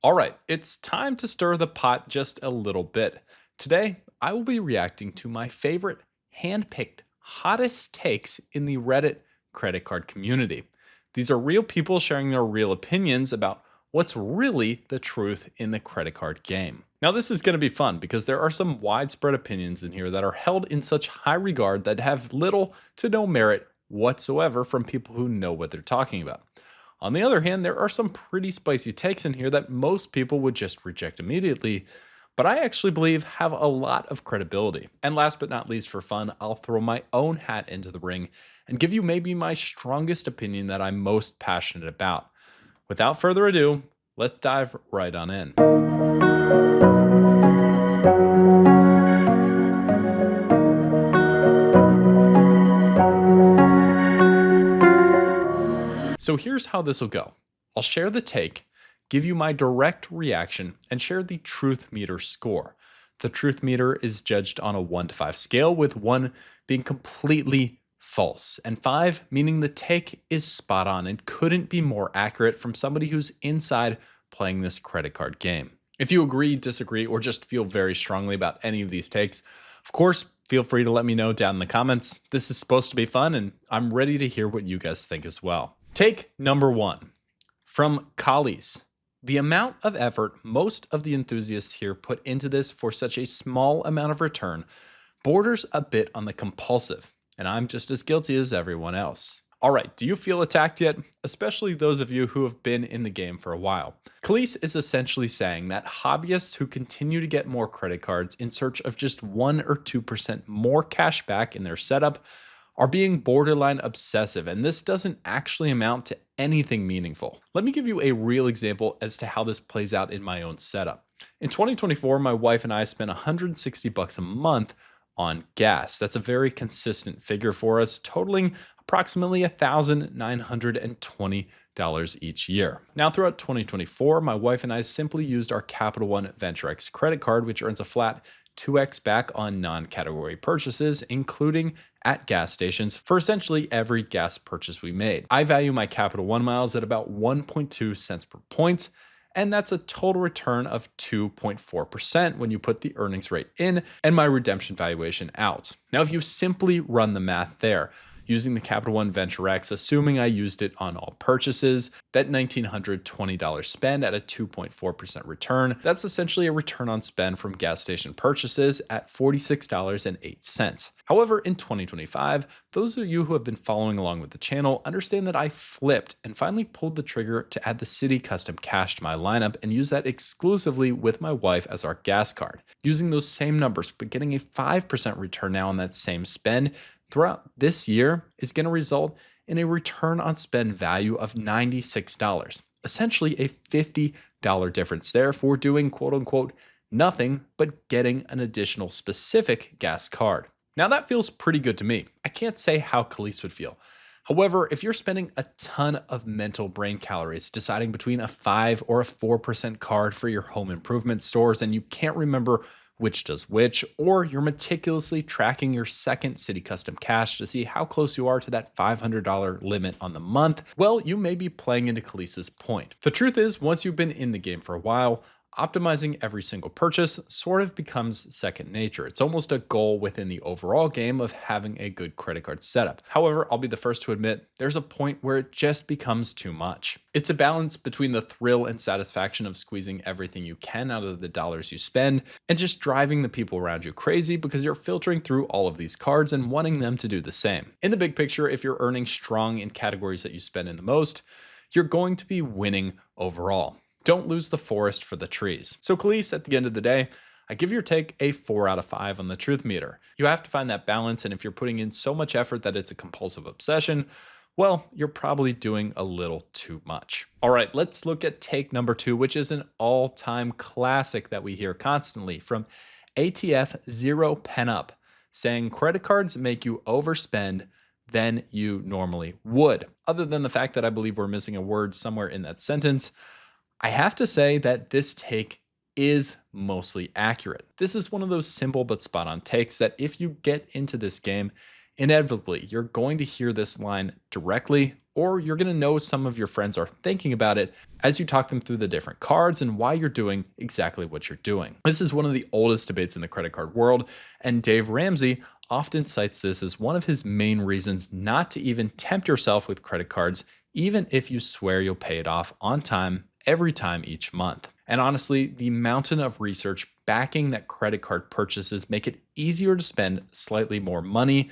All right, it's time to stir the pot just a little bit. Today, I will be reacting to my favorite handpicked, hottest takes in the Reddit credit card community. These are real people sharing their real opinions about what's really the truth in the credit card game. Now, this is going to be fun because there are some widespread opinions in here that are held in such high regard that have little to no merit whatsoever from people who know what they're talking about. On the other hand, there are some pretty spicy takes in here that most people would just reject immediately, but I actually believe have a lot of credibility. And last but not least, for fun, I'll throw my own hat into the ring and give you maybe my strongest opinion that I'm most passionate about. Without further ado, let's dive right on in. So here's how this will go. I'll share the take, give you my direct reaction, and share the truth meter score. The truth meter is judged on a 1 to 5 scale, with 1 being completely false, and 5 meaning the take is spot on and couldn't be more accurate from somebody who's inside playing this credit card game. If you agree, disagree, or just feel very strongly about any of these takes, of course, feel free to let me know down in the comments. This is supposed to be fun, and I'm ready to hear what you guys think as well. Take number 1 from Collies. The amount of effort most of the enthusiasts here put into this for such a small amount of return borders a bit on the compulsive, and I'm just as guilty as everyone else. All right, do you feel attacked yet? Especially those of you who have been in the game for a while. Khalees is essentially saying that hobbyists who continue to get more credit cards in search of just 1 or 2% more cash back in their setup are being borderline obsessive, and this doesn't actually amount to anything meaningful. Let me give you a real example as to how this plays out in my own setup. In 2024, my wife and I spent $160 a month on gas. That's a very consistent figure for us, totaling approximately $1,920 each year. Now, throughout 2024, my wife and I simply used our Capital One Venture X credit card, which earns a flat 2x back on non-category purchases, including at gas stations, for essentially every gas purchase we made. I value my Capital One miles at about 1.2 cents per point, and that's a total return of 2.4% when you put the earnings rate in and my redemption valuation out. Now, if you simply run the math there, using the Capital One Venture X, assuming I used it on all purchases, that $1,920 spend at a 2.4% return, that's essentially a return on spend from gas station purchases at $46.08. However, in 2025, those of you who have been following along with the channel understand that I flipped and finally pulled the trigger to add the City Custom Cash to my lineup and use that exclusively with my wife as our gas card. Using those same numbers, but getting a 5% return now on that same spend throughout this year is going to result in a return on spend value of $96, essentially a $50 difference there for doing quote unquote nothing but getting an additional specific gas card. Now that feels pretty good to me. I can't say how Khalees would feel. However, if you're spending a ton of mental brain calories deciding between a 5 or a 4% card for your home improvement stores and you can't remember which does which, or you're meticulously tracking your second City Custom Cash to see how close you are to that $500 limit on the month, well, you may be playing into Khalees's point. The truth is, once you've been in the game for a while, optimizing every single purchase sort of becomes second nature. It's almost a goal within the overall game of having a good credit card setup. However, I'll be the first to admit there's a point where it just becomes too much. It's a balance between the thrill and satisfaction of squeezing everything you can out of the dollars you spend and just driving the people around you crazy because you're filtering through all of these cards and wanting them to do the same. In the big picture, if you're earning strong in categories that you spend in the most, you're going to be winning overall. Don't lose the forest for the trees. So Khalees, at the end of the day, I give your take a 4 out of 5 on the truth meter. You have to find that balance, and if you're putting in so much effort that it's a compulsive obsession, well, you're probably doing a little too much. All right, let's look at take number 2, which is an all-time classic that we hear constantly from ATF Zero Pen Up, saying credit cards make you overspend than you normally would. Other than the fact that I believe we're missing a word somewhere in that sentence, I have to say that this take is mostly accurate. This is one of those simple but spot on takes that if you get into this game, inevitably you're going to hear this line directly or you're going to know some of your friends are thinking about it as you talk them through the different cards and why you're doing exactly what you're doing. This is one of the oldest debates in the credit card world, and Dave Ramsey often cites this as one of his main reasons not to even tempt yourself with credit cards, even if you swear you'll pay it off on time every time each month. And honestly, the mountain of research backing that credit card purchases make it easier to spend slightly more money,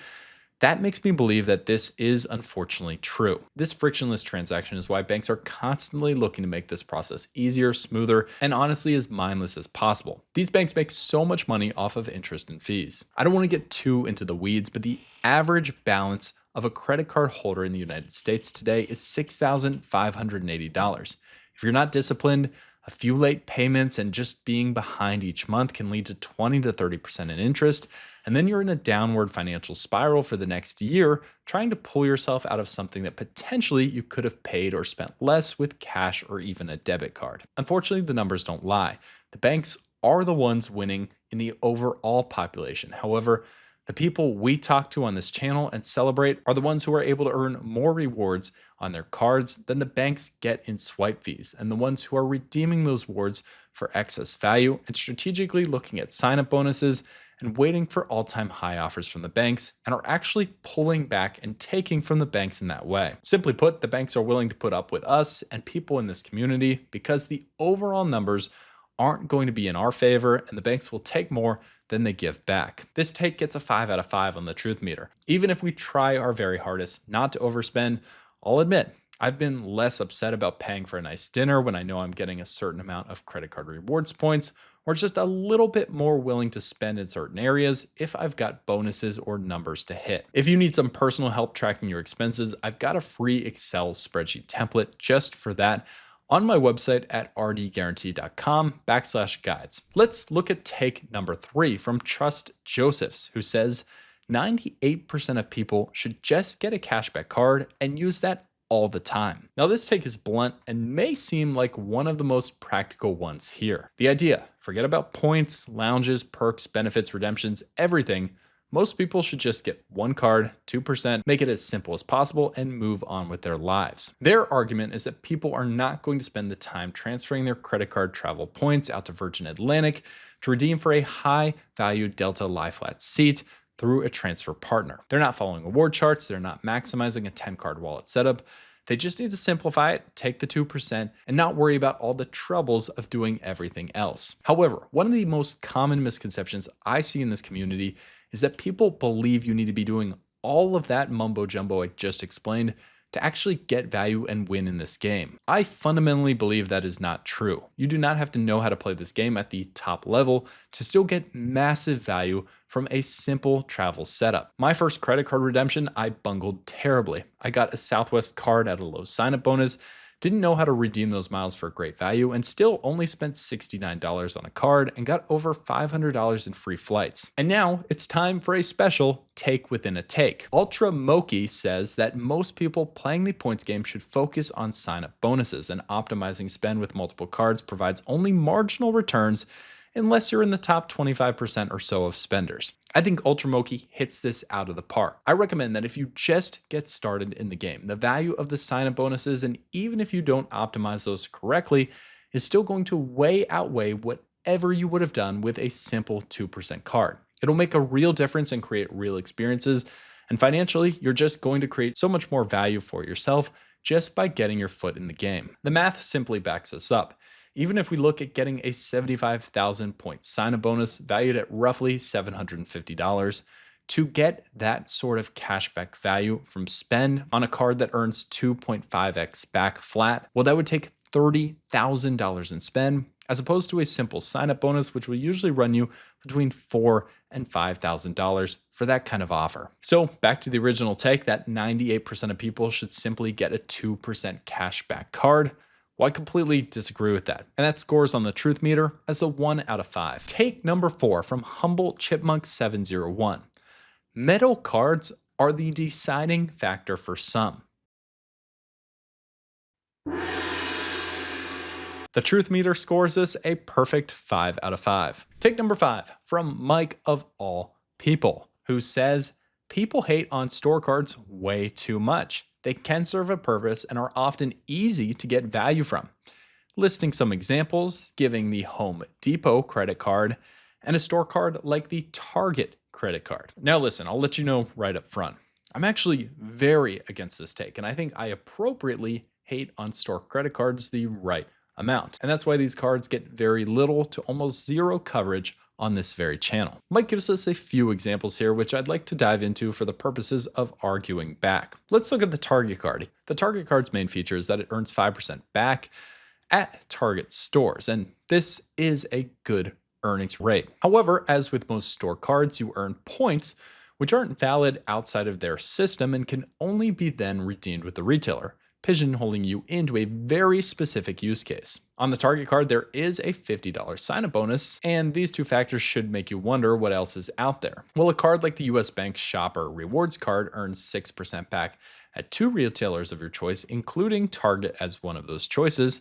that makes me believe that this is unfortunately true. This frictionless transaction is why banks are constantly looking to make this process easier, smoother, and honestly as mindless as possible. These banks make so much money off of interest and fees. I don't want to get too into the weeds, but the average balance of a credit card holder in the United States today is $6,580. If you're not disciplined, a few late payments and just being behind each month can lead to 20 to 30% in interest, and then you're in a downward financial spiral for the next year, trying to pull yourself out of something that potentially you could have paid or spent less with cash or even a debit card. Unfortunately, the numbers don't lie. The banks are the ones winning in the overall population. However, the people we talk to on this channel and celebrate are the ones who are able to earn more rewards on their cards than the banks get in swipe fees, and the ones who are redeeming those rewards for excess value and strategically looking at sign-up bonuses and waiting for all-time high offers from the banks and are actually pulling back and taking from the banks in that way. Simply put, the banks are willing to put up with us and people in this community because the overall numbers aren't going to be in our favor, and the banks will take more than they give back. This take gets a 5 out of 5 on the truth meter. Even if we try our very hardest not to overspend, I'll admit, I've been less upset about paying for a nice dinner when I know I'm getting a certain amount of credit card rewards points, or just a little bit more willing to spend in certain areas if I've got bonuses or numbers to hit. If you need some personal help tracking your expenses, I've got a free Excel spreadsheet template just for that on my website at rdguarantee.com/guides. Let's look at take number 3 from Trust Josephs, who says 98% of people should just get a cashback card and use that all the time. Now, this take is blunt and may seem like one of the most practical ones here. The idea, forget about points, lounges, perks, benefits, redemptions, everything. Most people should just get one card, 2%, make it as simple as possible, and move on with their lives. Their argument is that people are not going to spend the time transferring their credit card travel points out to Virgin Atlantic to redeem for a high-value Delta lie flat seat through a transfer partner. They're not following award charts, they're not maximizing a 10-card wallet setup. They just need to simplify it, take the 2%, and not worry about all the troubles of doing everything else. However, one of the most common misconceptions I see in this community is that people believe you need to be doing all of that mumbo jumbo I just explained to actually get value and win in this game. I fundamentally believe that is not true. You do not have to know how to play this game at the top level to still get massive value from a simple travel setup. My first credit card redemption, I bungled terribly. I got a Southwest card at a low sign-up bonus, didn't know how to redeem those miles for great value, and still only spent $69 on a card and got over $500 in free flights. And now it's time for a special take within a take. Ultra Moki says that most people playing the points game should focus on sign-up bonuses, and optimizing spend with multiple cards provides only marginal returns unless you're in the top 25% or so of spenders. I think Ultramoki hits this out of the park. I recommend that if you just get started in the game, the value of the sign-up bonuses, and even if you don't optimize those correctly, is still going to way outweigh whatever you would have done with a simple 2% card. It'll make a real difference and create real experiences, and financially, you're just going to create so much more value for yourself just by getting your foot in the game. The math simply backs us up. Even if we look at getting a 75,000 point sign-up bonus valued at roughly $750, to get that sort of cashback value from spend on a card that earns 2.5x back flat, well, that would take $30,000 in spend, as opposed to a simple sign-up bonus, which will usually run you between $4,000 and $5,000 for that kind of offer. So back to the original take, that 98% of people should simply get a 2% cashback card. Well, I completely disagree with that, and that scores on the truth meter as a 1 out of 5. Take number 4 from Humble Chipmunk 701. Metal cards are the deciding factor for some. The truth meter scores this a perfect 5 out of 5. Take number 5 from Mike of all people, who says, people hate on store cards way too much. they can serve a purpose and are often easy to get value from. Listing some examples, giving the Home Depot credit card and a store card like the Target credit card. Now, listen, I'll let you know right up front. I'm actually very against this take, and I think I appropriately hate on store credit cards the right amount. And that's why these cards get very little to almost zero coverage on this very channel. Mike gives us a few examples here, which I'd like to dive into for the purposes of arguing back. Let's look at the Target card. The Target card's main feature is that it earns 5% back at Target stores, and this is a good earnings rate. However, as with most store cards, you earn points which aren't valid outside of their system and can only be then redeemed with the retailer, pigeonholing you into a very specific use case. On the Target card, there is a $50 sign-up bonus, and these two factors should make you wonder what else is out there. Well, a card like the US Bank Shopper Rewards card earns 6% back at 2 retailers of your choice, including Target as one of those choices.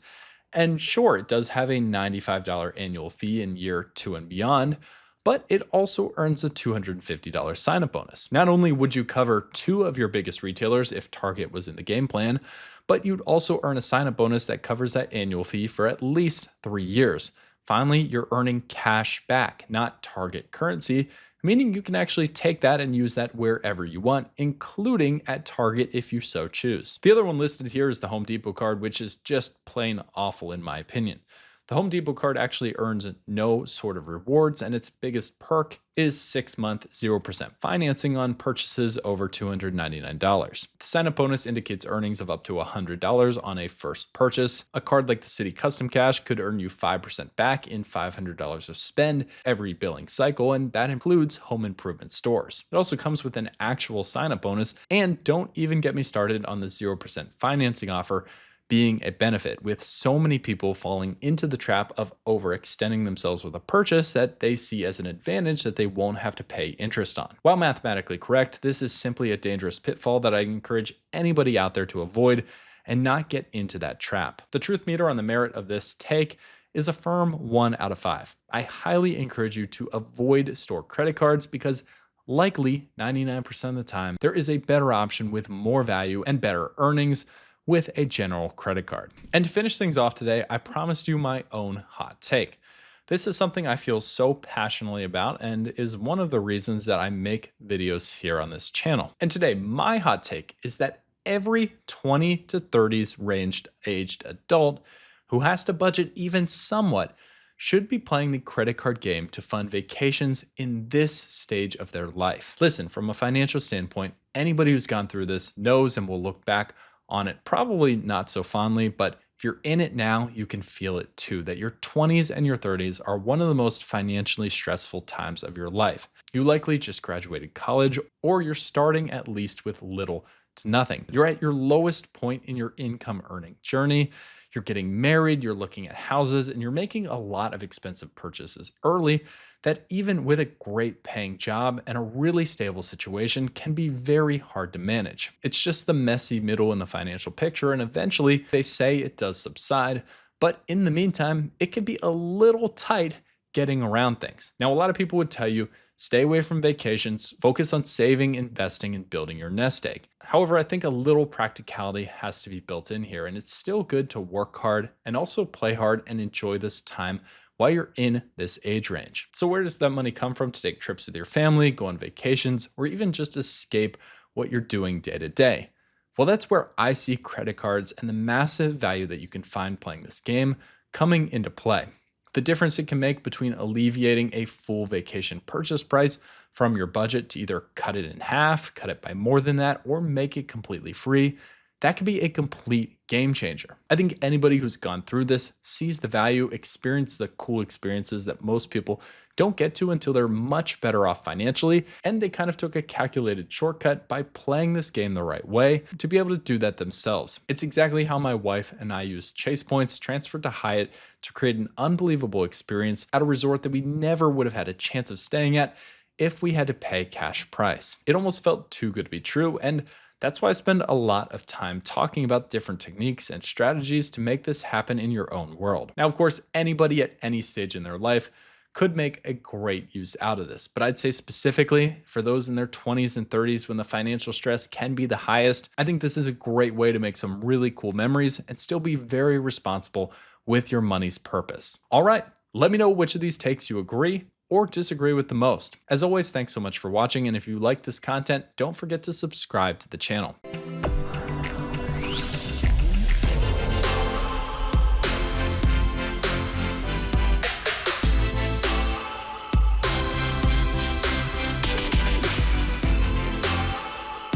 And sure, it does have a $95 annual fee in year 2 and beyond, but it also earns a $250 sign-up bonus. Not only would you cover 2 of your biggest retailers if Target was in the game plan, but you'd also earn a sign-up bonus that covers that annual fee for at least 3 years. Finally, you're earning cash back, not Target currency, meaning you can actually take that and use that wherever you want, including at Target if you so choose. The other one listed here is the Home Depot card, which is just plain awful in my opinion. The Home Depot card actually earns no sort of rewards, and its biggest perk is 6-month 0% financing on purchases over $299. The sign-up bonus indicates earnings of up to $100 on a first purchase. A card like the City Custom Cash could earn you 5% back in $500 of spend every billing cycle, and that includes home improvement stores. It also comes with an actual sign-up bonus, and don't even get me started on the 0% financing offer being a benefit, with so many people falling into the trap of overextending themselves with a purchase that they see as an advantage that they won't have to pay interest on. While mathematically correct, this is simply a dangerous pitfall that I encourage anybody out there to avoid and not get into that trap. The truth meter on the merit of this take is a firm 1 out of 5. I highly encourage you to avoid store credit cards because likely 99% of the time, there is a better option with more value and better earnings with a general credit card. And to finish things off today, I promised you my own hot take. This is something I feel so passionately about and is one of the reasons that I make videos here on this channel. And today, my hot take is that every 20 to 30s aged adult who has to budget even somewhat should be playing the credit card game to fund vacations in this stage of their life. Listen, from a financial standpoint, anybody who's gone through this knows and will look back on it probably not so fondly, but if you're in it now, you can feel it too, that your 20s and your 30s are one of the most financially stressful times of your life. You likely just graduated college, or you're starting at least with little to nothing. You're at your lowest point in your income earning journey. You're getting married, you're looking at houses, and you're making a lot of expensive purchases early that even with a great paying job and a really stable situation can be very hard to manage. It's just the messy middle in the financial picture, and eventually they say it does subside, but in the meantime, it can be a little tight getting around things. Now, a lot of people would tell you, stay away from vacations, focus on saving, investing, and building your nest egg. However, I think a little practicality has to be built in here, and it's still good to work hard and also play hard and enjoy this time while you're in this age range. So where does that money come from to take trips with your family, go on vacations, or even just escape what you're doing day to day? Well, that's where I see credit cards and the massive value that you can find playing this game coming into play. The difference it can make between alleviating a full vacation purchase price from your budget to either cut it in half, cut it by more than that, or make it completely free, that could be a complete game changer. I think anybody who's gone through this sees the value, experience the cool experiences that most people don't get to until they're much better off financially, and they kind of took a calculated shortcut by playing this game the right way to be able to do that themselves. It's exactly how my wife and I used Chase points transferred to Hyatt to create an unbelievable experience at a resort that we never would have had a chance of staying at if we had to pay cash price. It almost felt too good to be true, and that's why I spend a lot of time talking about different techniques and strategies to make this happen in your own world. Now, of course, anybody at any stage in their life could make a great use out of this. But I'd say specifically for those in their 20s and 30s when the financial stress can be the highest, I think this is a great way to make some really cool memories and still be very responsible with your money's purpose. All right, let me know which of these takes you agree or disagree with the most. As always, thanks so much for watching, and if you like this content, don't forget to subscribe to the channel.